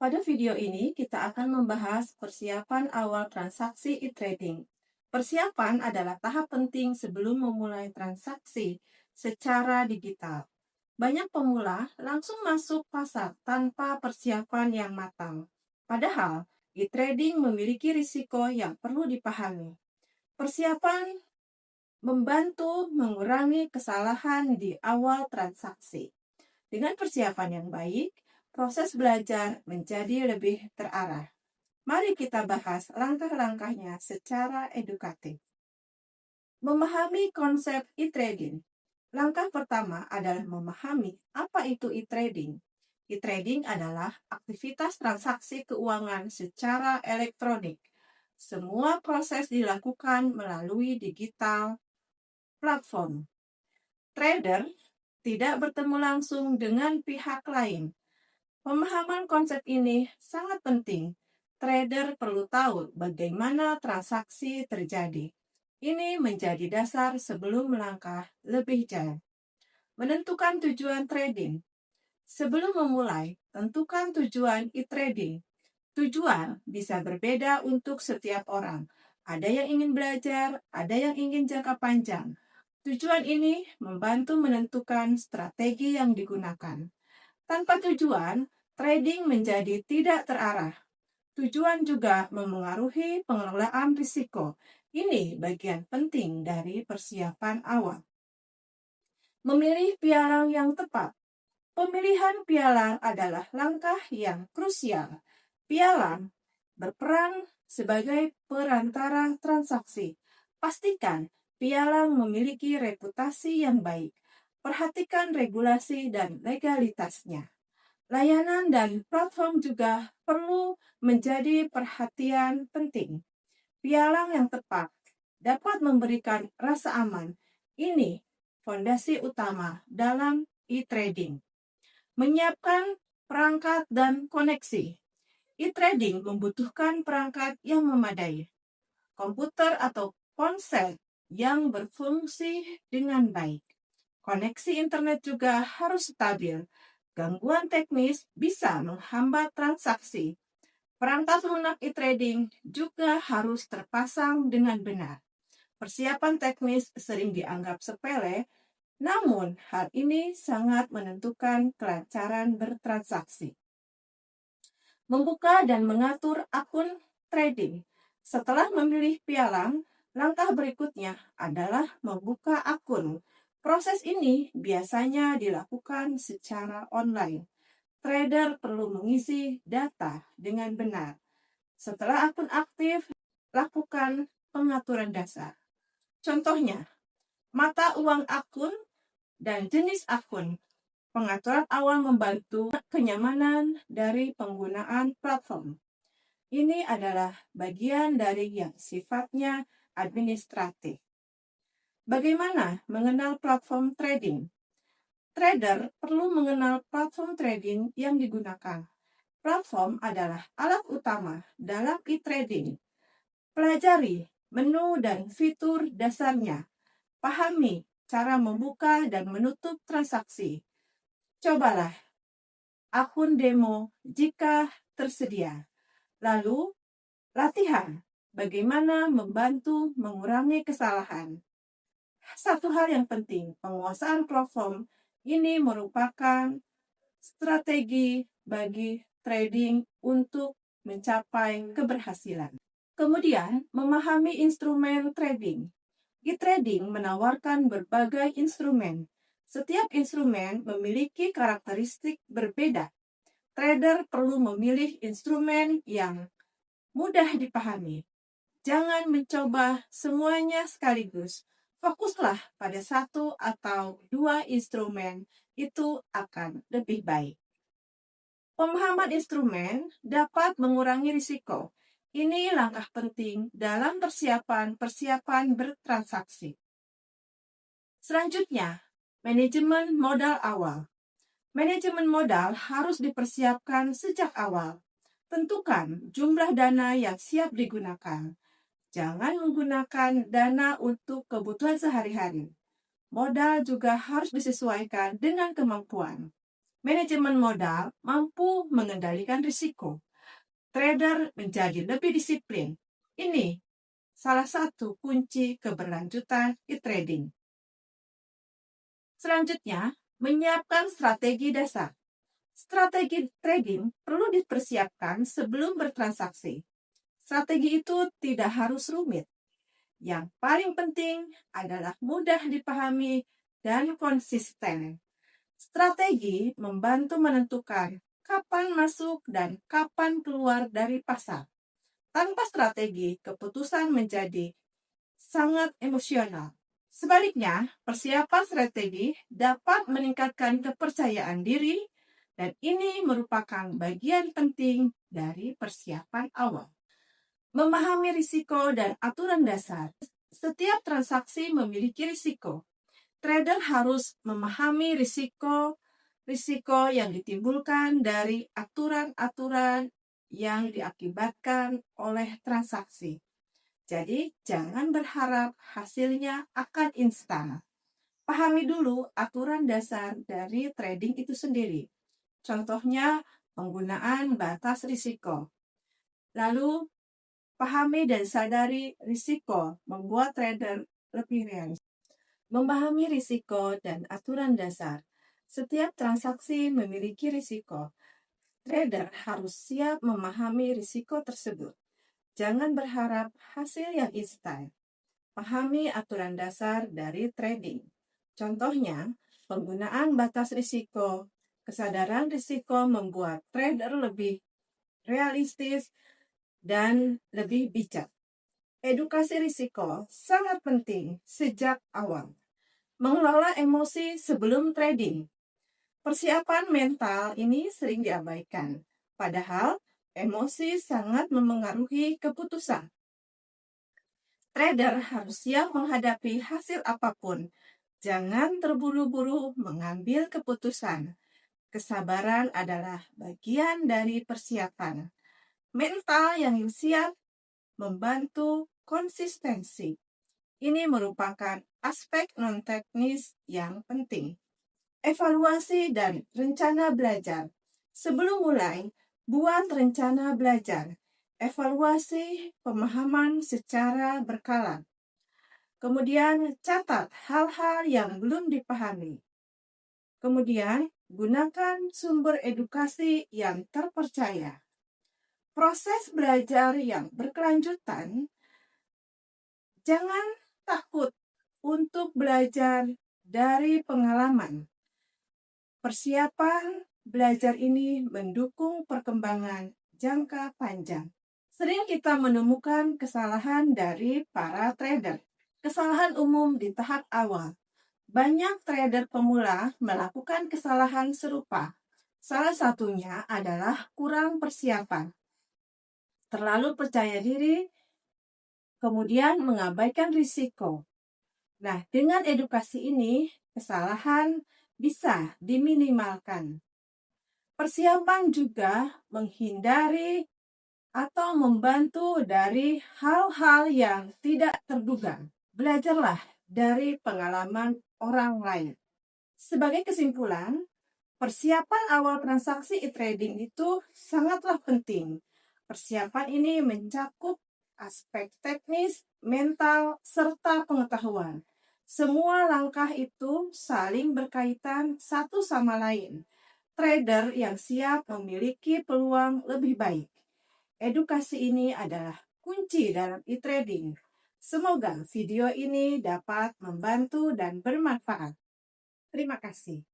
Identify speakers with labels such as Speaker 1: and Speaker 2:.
Speaker 1: Pada video ini, kita akan membahas persiapan awal transaksi e-trading. Persiapan adalah tahap penting sebelum memulai transaksi secara digital. Banyak pemula langsung masuk pasar tanpa persiapan yang matang. Padahal, e-trading memiliki risiko yang perlu dipahami. Persiapan membantu mengurangi kesalahan di awal transaksi. Dengan persiapan yang baik, proses belajar menjadi lebih terarah. Mari kita bahas langkah-langkahnya secara edukatif. Memahami konsep e-trading. Langkah pertama adalah memahami apa itu e-trading. E-trading adalah aktivitas transaksi keuangan secara elektronik. Semua proses dilakukan melalui digital platform. Trader tidak bertemu langsung dengan pihak lain. Pemahaman konsep ini sangat penting. Trader perlu tahu bagaimana transaksi terjadi. Ini menjadi dasar sebelum melangkah lebih jauh. Menentukan tujuan trading. Sebelum memulai, tentukan tujuan e-trading. Tujuan bisa berbeda untuk setiap orang. Ada yang ingin belajar, ada yang ingin jangka panjang. Tujuan ini membantu menentukan strategi yang digunakan. Tanpa tujuan, trading menjadi tidak terarah. Tujuan juga memengaruhi pengelolaan risiko. Ini bagian penting dari persiapan awal. Memilih pialang yang tepat. Pemilihan pialang adalah langkah yang krusial. Pialang berperan sebagai perantara transaksi. Pastikan pialang memiliki reputasi yang baik. Perhatikan regulasi dan legalitasnya. Layanan dan platform juga perlu menjadi perhatian penting. Pialang yang tepat dapat memberikan rasa aman. Ini fondasi utama dalam e-trading. Menyiapkan perangkat dan koneksi. E-trading membutuhkan perangkat yang memadai. Komputer atau ponsel yang berfungsi dengan baik. Koneksi internet juga harus stabil. Gangguan teknis bisa menghambat transaksi. Perangkat lunak e-trading juga harus terpasang dengan benar. Persiapan teknis sering dianggap sepele, namun hal ini sangat menentukan kelancaran bertransaksi. Membuka dan mengatur akun trading. Setelah memilih pialang, langkah berikutnya adalah membuka akun. Proses ini biasanya dilakukan secara online. Trader perlu mengisi data dengan benar. Setelah akun aktif, lakukan pengaturan dasar. Contohnya, mata uang akun dan jenis akun. Pengaturan awal membantu kenyamanan dari penggunaan platform. Ini adalah bagian dari yang sifatnya administratif. Bagaimana mengenal platform trading? Trader perlu mengenal platform trading yang digunakan. Platform adalah alat utama dalam e-trading. Pelajari menu dan fitur dasarnya. Pahami cara membuka dan menutup transaksi. Cobalah akun demo jika tersedia. Lalu, latihan bagaimana membantu mengurangi kesalahan. Satu hal yang penting, penguasaan platform ini merupakan strategi bagi trading untuk mencapai keberhasilan. Kemudian, memahami instrumen trading. E-trading menawarkan berbagai instrumen. Setiap instrumen memiliki karakteristik berbeda. Trader perlu memilih instrumen yang mudah dipahami. Jangan mencoba semuanya sekaligus. Fokuslah pada satu atau dua instrumen, itu akan lebih baik. Pemahaman instrumen dapat mengurangi risiko. Ini langkah penting dalam persiapan bertransaksi. Selanjutnya, manajemen modal awal. Manajemen modal harus dipersiapkan sejak awal. Tentukan jumlah dana yang siap digunakan. Jangan menggunakan dana untuk kebutuhan sehari-hari. Modal juga harus disesuaikan dengan kemampuan. Manajemen modal mampu mengendalikan risiko. Trader menjadi lebih disiplin. Ini salah satu kunci keberlanjutan e-trading. Selanjutnya, menyiapkan strategi dasar. Strategi trading perlu dipersiapkan sebelum bertransaksi. Strategi itu tidak harus rumit. Yang paling penting adalah mudah dipahami dan konsisten. Strategi membantu menentukan kapan masuk dan kapan keluar dari pasar. Tanpa strategi, keputusan menjadi sangat emosional. Sebaliknya, persiapan strategi dapat meningkatkan kepercayaan diri, dan ini merupakan bagian penting dari persiapan awal. Memahami risiko dan aturan dasar. Setiap transaksi memiliki risiko. Trader harus memahami risiko yang ditimbulkan dari aturan-aturan yang diakibatkan oleh transaksi. Jadi, jangan berharap hasilnya akan instan. Pahami dulu aturan dasar dari trading itu sendiri. Contohnya, penggunaan batas risiko. Lalu, pahami dan sadari risiko membuat trader lebih realistis. Memahami risiko dan aturan dasar. Setiap transaksi memiliki risiko. Trader harus siap memahami risiko tersebut. Jangan berharap hasil yang instan. Pahami aturan dasar dari trading. Contohnya, penggunaan batas risiko. Kesadaran risiko membuat trader lebih realistis dan lebih bijak. Edukasi risiko sangat penting sejak awal. Mengelola emosi sebelum trading. Persiapan mental ini sering diabaikan. Padahal, emosi sangat memengaruhi keputusan. Trader harus siap menghadapi hasil apapun. Jangan terburu-buru mengambil keputusan. Kesabaran adalah bagian dari persiapan. Mental yang siap membantu konsistensi. Ini merupakan aspek non-teknis yang penting. Evaluasi dan rencana belajar. Sebelum mulai, buat rencana belajar. Evaluasi pemahaman secara berkala. Kemudian, catat hal-hal yang belum dipahami. Kemudian, gunakan sumber edukasi yang terpercaya. Proses belajar yang berkelanjutan. Jangan takut untuk belajar dari pengalaman. Persiapan belajar ini mendukung perkembangan jangka panjang. Sering kita menemukan kesalahan dari para trader. Kesalahan umum di tahap awal. Banyak trader pemula melakukan kesalahan serupa. Salah satunya adalah kurang persiapan, terlalu percaya diri, kemudian mengabaikan risiko. Nah, dengan edukasi ini, kesalahan bisa diminimalkan. Persiapan juga menghindari atau membantu dari hal-hal yang tidak terduga. Belajarlah dari pengalaman orang lain. Sebagai kesimpulan, persiapan awal transaksi e-trading itu sangatlah penting. Persiapan ini mencakup aspek teknis, mental, serta pengetahuan. Semua langkah itu saling berkaitan satu sama lain. Trader yang siap memiliki peluang lebih baik. Edukasi ini adalah kunci dalam e-trading. Semoga video ini dapat membantu dan bermanfaat. Terima kasih.